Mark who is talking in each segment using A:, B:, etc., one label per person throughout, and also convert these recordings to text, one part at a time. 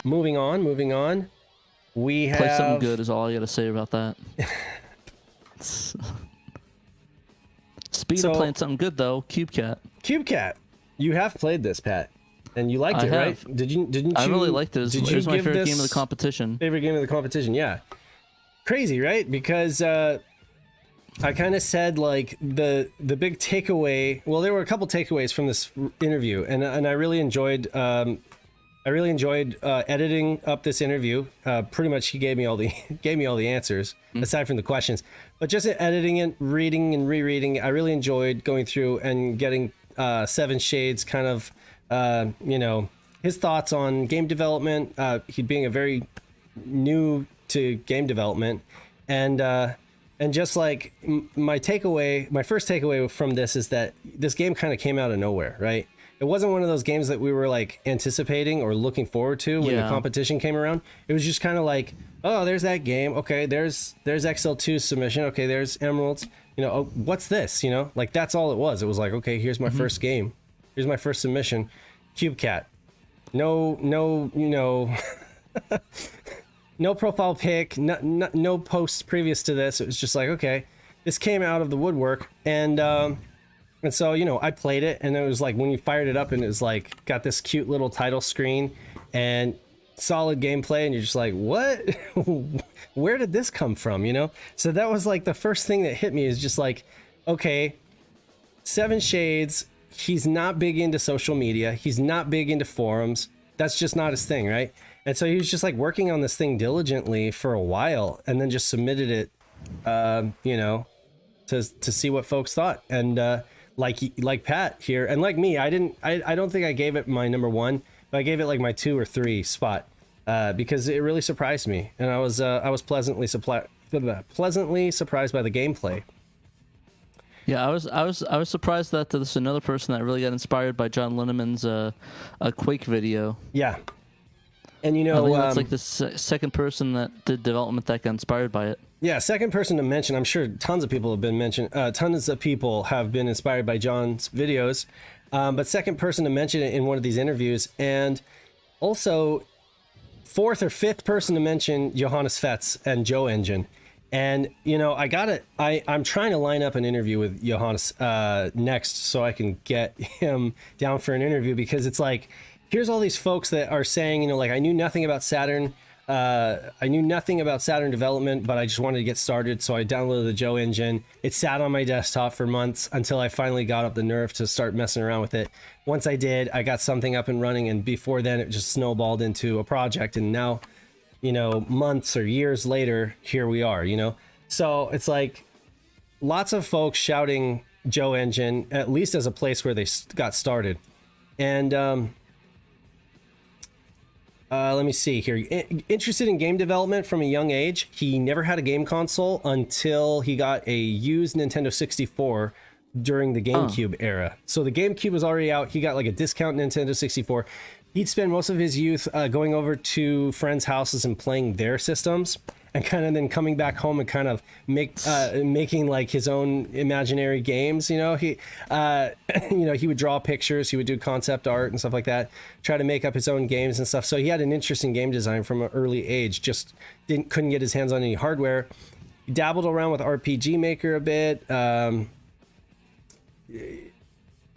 A: Moving on. We have...
B: Play something good is all I gotta say about that. Speaking of playing something good, though, CubeCat.
A: CubeCat. You have played this, Pat, and you liked it, right? Didn't you?
B: I really liked it. It was my favorite game of the competition.
A: Favorite game of the competition, yeah. Crazy, right? Because I kind of said like the big takeaway. Well, there were a couple takeaways from this interview, and I really enjoyed. Editing up this interview. Pretty much, he gave me all the answers aside from the questions. But just editing it, reading and rereading, I really enjoyed going through and getting 7shades kind of, his thoughts on game development. He being a very new to game development, and just like my first takeaway from this is that this game kind of came out of nowhere, right? It wasn't one of those games that we were like anticipating or looking forward to when the competition came around. It was just kind of like, oh, there's that game. Okay, there's XL2 submission. Okay, there's Emeralds. Oh, what's this? Like that's all it was. It was like, okay, here's my first game. Here's my first submission. CubeCat. No, no profile pic. No posts previous to this. It was just like, okay, this came out of the woodwork, and so, I played it, and it was like when you fired it up and it was like got this cute little title screen and solid gameplay, and you're just like, what? Where did this come from? So that was like the first thing that hit me is just like, okay, 7shades, he's not big into social media. He's not big into forums. That's just not his thing, right? And so he was just like working on this thing diligently for a while and then just submitted it, to see what folks thought. And, like Pat here, and like me, I don't think I gave it my number one, but I gave it like my 2 or 3 spot, because it really surprised me, and I was pleasantly surprised by the gameplay.
B: Yeah, I was surprised that there's another person that really got inspired by John Linneman's a Quake video.
A: Yeah, and I
B: think that's like the second person that did development that got inspired by it.
A: Yeah, second person to mention. I'm sure tons of people have been inspired by John's videos, but second person to mention it in one of these interviews, and also fourth or fifth person to mention Johannes Fetz and Joe Engine. And I'm trying to line up an interview with Johannes next so I can get him down for an interview, because it's like, here's all these folks that are saying, like, I knew nothing about Saturn. I knew nothing about Saturn development, but I just wanted to get started, so I downloaded the Joe engine. It sat on my desktop for months until I finally got up the nerve to start messing around with it. Once I did, I got something up and running, and before then it just snowballed into a project, and now, months or years later, here we are, So it's like lots of folks shouting Joe engine, at least as a place where they got started. And let me see here. Interested in game development from a young age. He never had a game console until he got a used Nintendo 64 during the GameCube era. So the GameCube was already out. He got like a discount Nintendo 64. He'd spend most of his youth going over to friends' houses and playing their systems, and kind of then coming back home and kind of making like his own imaginary games. He would draw pictures, he would do concept art and stuff like that, try to make up his own games and stuff. So he had an interest in game design from an early age, just couldn't get his hands on any hardware. He dabbled around with RPG Maker a bit.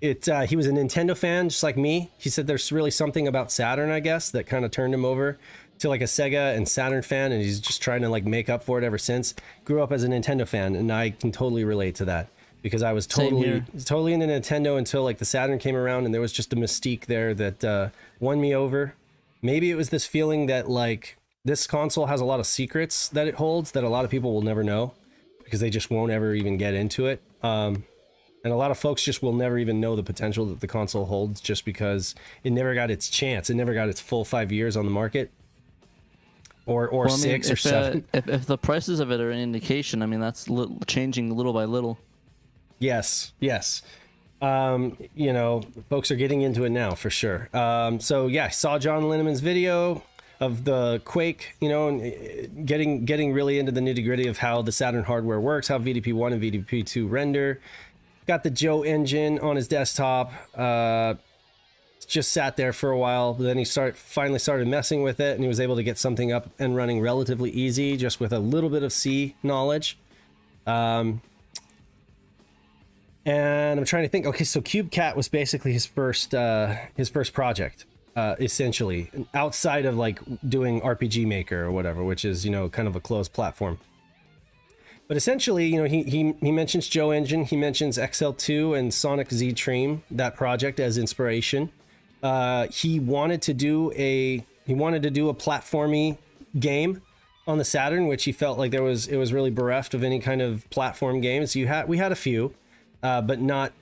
A: He was a Nintendo fan, just like me. He said there's really something about Saturn, I guess, that kind of turned him over to like a Sega and Saturn fan, and he's just trying to like make up for it ever since. Grew up as a Nintendo fan, and I can totally relate to that, because I was totally into Nintendo until like the Saturn came around, and there was just a mystique there that won me over. Maybe it was this feeling that like this console has a lot of secrets that it holds that a lot of people will never know, because they just won't ever even get into it. And a lot of folks just will never even know the potential that the console holds, just because it never got its chance. It never got its full 5 years on the market. Or 6 or 7.
B: If the prices of it are an indication, that's changing little by little.
A: Yes. Folks are getting into it now for sure. So yeah, I saw John Linneman's video of the Quake, and getting really into the nitty gritty of how the Saturn hardware works, how VDP1 and VDP2 render. Got the Joe engine on his desktop. just sat there for a while, but then he finally started messing with it, and he was able to get something up and running relatively easy, just with a little bit of C knowledge. And I'm trying to think. Okay, so CubeCat was basically his first project, essentially, outside of like doing RPG Maker or whatever, which is, you know, kind of a closed platform. But essentially, you know, he mentions Joe Engine, he mentions XL2 and Sonic Z Dream, that project, as inspiration. He wanted to do a platformy game on the Saturn, which he felt like it was really bereft of any kind of platform games. We had a few, but not,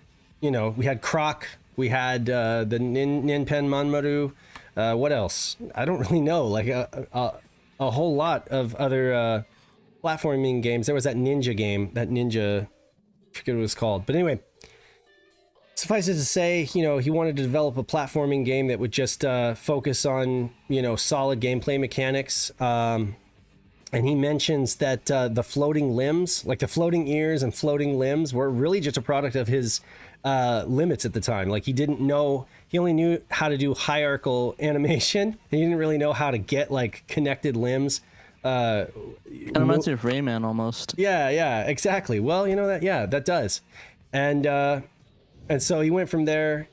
A: you know, we had Croc, we had the Ninpen Manmaru, what else? I don't really know, like a whole lot of other platforming games. There was that ninja game, I forget what it was called. But anyway, suffice it to say, you know, he wanted to develop a platforming game that would just focus on, you know, solid gameplay mechanics. And he mentions that the floating limbs, like the floating ears and floating limbs, were really just a product of his limits at the time. Like, he only knew how to do hierarchical animation. He didn't really know how to get like connected limbs.
B: Kind of reminds me of Rayman almost.
A: Yeah, exactly. Well, you know that does. And so he went from there.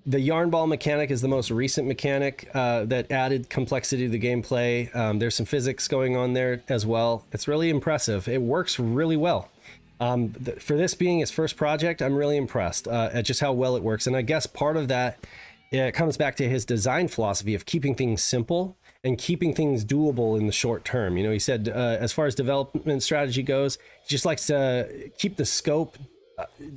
A: The yarn ball mechanic is the most recent mechanic that added complexity to the gameplay. There's some physics going on there as well. It's really impressive. It works really well. For this being his first project, I'm really impressed at just how well it works. And I guess part of that, it comes back to his design philosophy of keeping things simple and keeping things doable in the short term. You know, he said as far as development strategy goes, he just likes to keep the scope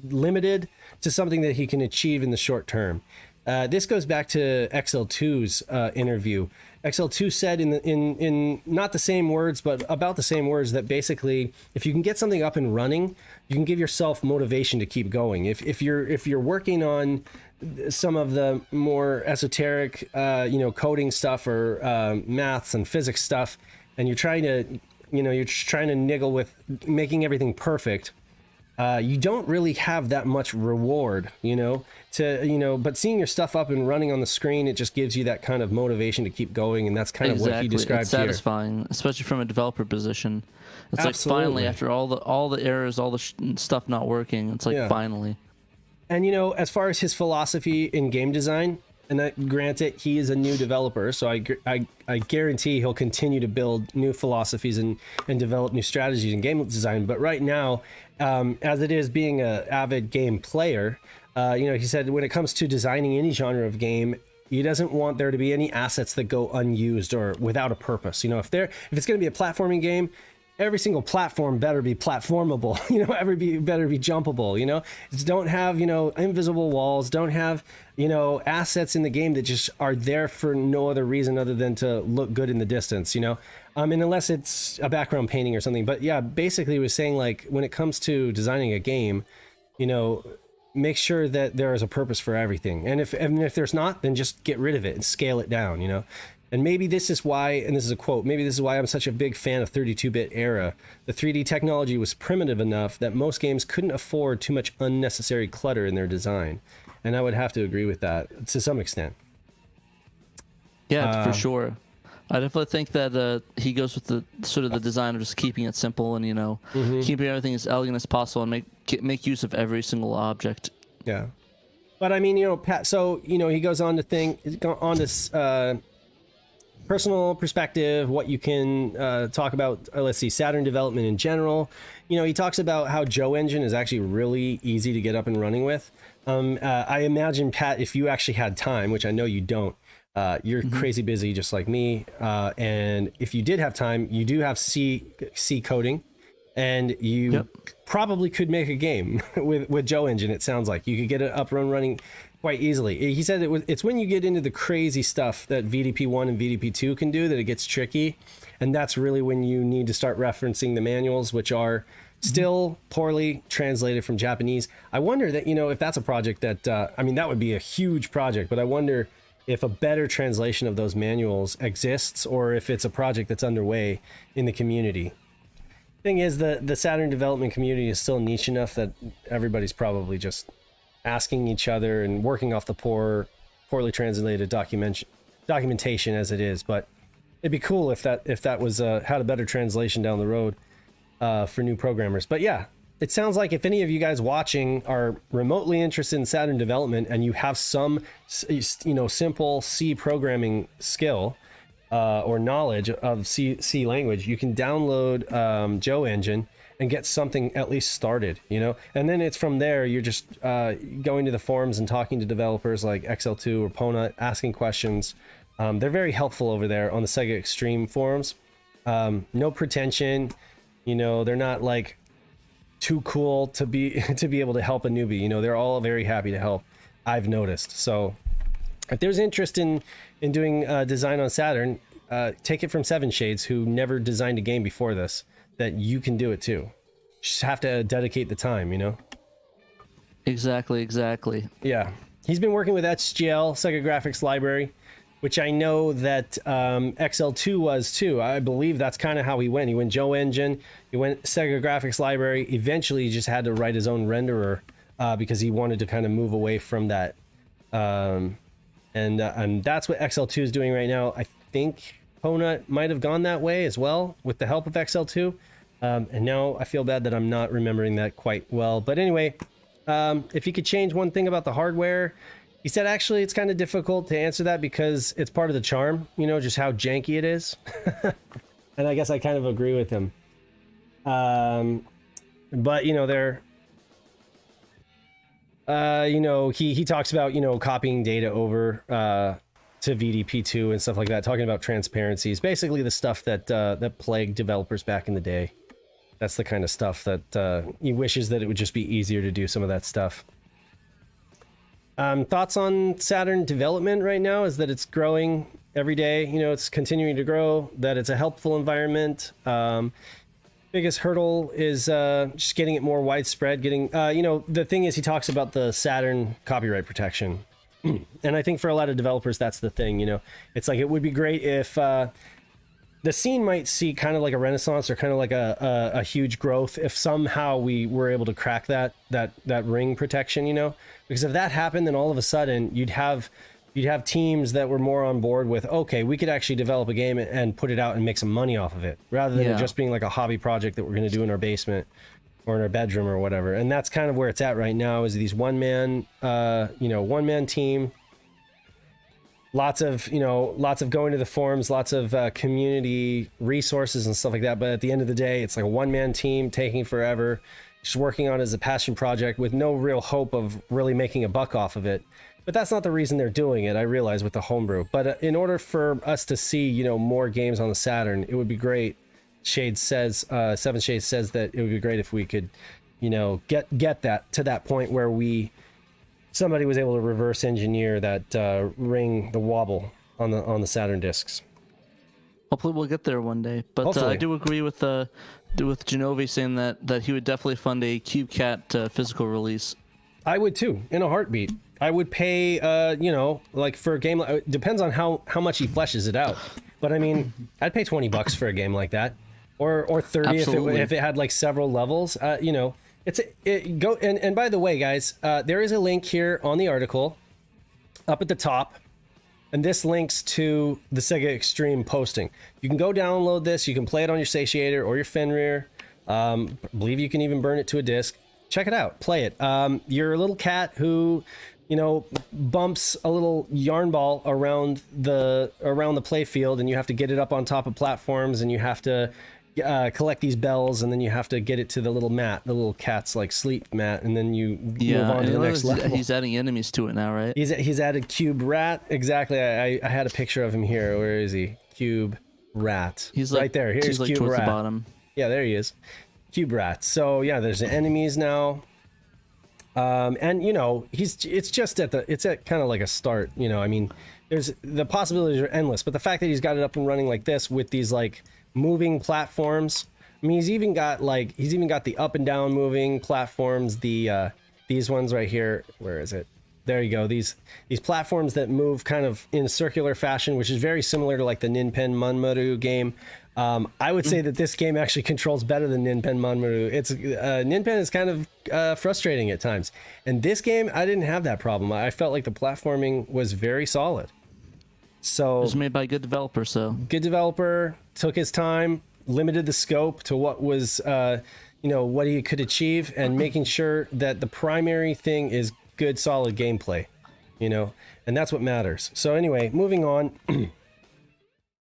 A: limited to something that he can achieve in the short term. This goes back to XL2's interview. XL2 said in not the same words, but about the same words, that basically, if you can get something up and running, you can give yourself motivation to keep going. If you're working on some of the more esoteric, coding stuff or maths and physics stuff, and you're trying to niggle with making everything perfect, you don't really have that much reward, but seeing your stuff up and running on the screen, it just gives you that kind of motivation to keep going. And that's kind of what he described.
B: It's satisfying, especially from a developer position. It's Absolutely. Like finally, after all the errors, all the stuff not working, it's like finally.
A: And, as far as his philosophy in game design, and granted, he is a new developer, so I guarantee he'll continue to build new philosophies and develop new strategies in game design. But right now, as it is being an avid game player, he said when it comes to designing any genre of game, he doesn't want there to be any assets that go unused or without a purpose. If it's going to be a platforming game, every single platform better be platformable, better be jumpable, Just don't have, invisible walls, don't have, assets in the game that just are there for no other reason other than to look good in the distance, and unless it's a background painting or something. But yeah, basically he was saying, like, when it comes to designing a game, make sure that there is a purpose for everything. And if there's not, then just get rid of it and scale it down, And maybe this is why, and this is a quote, maybe this is why I'm such a big fan of 32-bit era. The 3D technology was primitive enough that most games couldn't afford too much unnecessary clutter in their design. And I would have to agree with that to some extent.
B: Yeah, for sure. I definitely think that he goes with the sort of the design of just keeping it simple and, keeping everything as elegant as possible and make use of every single object.
A: Yeah. But I mean, Pat, so, he goes on to this personal perspective, what you can talk about, Saturn development in general. He talks about how Joe Engine is actually really easy to get up and running with. I imagine, Pat, if you actually had time, which I know you don't, you're crazy busy just like me. And if you did have time, you do have C coding, and you probably could make a game with Joe Engine. It sounds like you could get it up and running quite easily. He said it's when you get into the crazy stuff that VDP1 and VDP2 can do that it gets tricky. And that's really when you need to start referencing the manuals, which are still poorly translated from Japanese. I wonder that, if that's a project that, that would be a huge project, but I wonder if a better translation of those manuals exists or if it's a project that's underway in the community. Thing is, the Saturn development community is still niche enough that everybody's probably just asking each other and working off the poor poorly translated documentation as it is. But it'd be cool if that was had a better translation down the road for new programmers. But yeah, it sounds like if any of you guys watching are remotely interested in Saturn development and you have some, simple C programming skill or knowledge of C language, you can download Joe Engine and get something at least started, and then it's from there. You're just going to the forums and talking to developers like XL2 or Pona, asking questions. They're very helpful over there on the Sega Extreme forums. No pretension, they're not like too cool to be able to help a newbie. They're all very happy to help, I've noticed. So if there's interest in doing design on Saturn, take it from 7shades, who never designed a game before this, that you can do it too. Just have to dedicate the time,
B: Exactly.
A: Yeah. He's been working with SGL, Sega Graphics Library, which I know that XL2 was too. I believe that's kind of how he went. He went Joe Engine, he went Sega Graphics Library. Eventually, he just had to write his own renderer because he wanted to kind of move away from that. And that's what XL2 is doing right now. I think Pona might have gone that way as well with the help of XL2. And now I feel bad that I'm not remembering that quite well. But anyway, if you could change one thing about the hardware, he said actually it's kind of difficult to answer that because it's part of the charm, just how janky it is. And I guess I kind of agree with him. But they're he talks about copying data over to VDP2 and stuff like that, talking about transparencies, basically the stuff that plagued developers back in the day. That's the kind of stuff that he wishes that it would just be easier to do some of that stuff. Thoughts on Saturn development right now is that it's growing every day. It's continuing to grow, that it's a helpful environment. Biggest hurdle is just getting it more widespread. The thing is, he talks about the Saturn copyright protection. And I think for a lot of developers, that's the thing, It's like, it would be great if the scene might see kind of like a renaissance or kind of like a huge growth if somehow we were able to crack that ring protection, because if that happened, then all of a sudden you'd have teams that were more on board with, okay, we could actually develop a game and put it out and make some money off of it, rather than it just being like a hobby project that we're going to do in our basement or in our bedroom or whatever. And that's kind of where it's at right now, is these one-man team. Lots of going to the forums, lots of community resources and stuff like that. But at the end of the day, it's like a one-man team taking forever, just working on it as a passion project with no real hope of really making a buck off of it. But that's not the reason they're doing it, I realize, with the homebrew. But in order for us to see, more games on the Saturn, it would be great. 7shades says that it would be great if we could, get that to that point where somebody was able to reverse engineer that ring, the wobble on the Saturn discs.
B: Hopefully we'll get there one day. But I do agree with Genovi saying that he would definitely fund a CubeCat physical release.
A: I would too, in a heartbeat. I would pay, like for a game. It depends on how much he fleshes it out. But I mean, I'd pay $20 for a game like that, or 30 if it had like several levels. And by the way, guys, there is a link here on the article up at the top, and this links to the Sega Extreme posting. You can go download this. You can play it on your satiator or your Fenrir. Believe you can even burn it to a disc. Check it out. Play it. You're a little cat who, bumps a little yarn ball around the play field, and you have to get it up on top of platforms, and you have to collect these bells, and then you have to get it to the little mat, the little cat's like sleep mat, and then you move on to the next level.
B: He's adding enemies to it now, right?
A: He's added Cube Rat. Exactly. I had a picture of him here. Where is he? Cube Rat.
B: He's
A: right there. Here's
B: like
A: Cube
B: towards
A: Rat.
B: The bottom.
A: Yeah, there he is. Cube Rat. So yeah, there's enemies now. And it's at kind of like a start, I mean, there's the possibilities are endless, but the fact that he's got it up and running like this with these like moving platforms, I mean, he's even got the up and down moving platforms, these ones right here. Where is it? There you go. These platforms that move kind of in circular fashion, which is very similar to like the Ninpen Manmaru game. I would say that this game actually controls better than Ninpen Manmaru. It's Ninpen is kind of frustrating at times, and this game I didn't have that problem. I felt like the platforming was very solid. So
B: It was made by a good developer, so
A: good developer, took his time, limited the scope to what was what he could achieve, and making sure that the primary thing is good solid gameplay, and that's what matters. So anyway, moving on.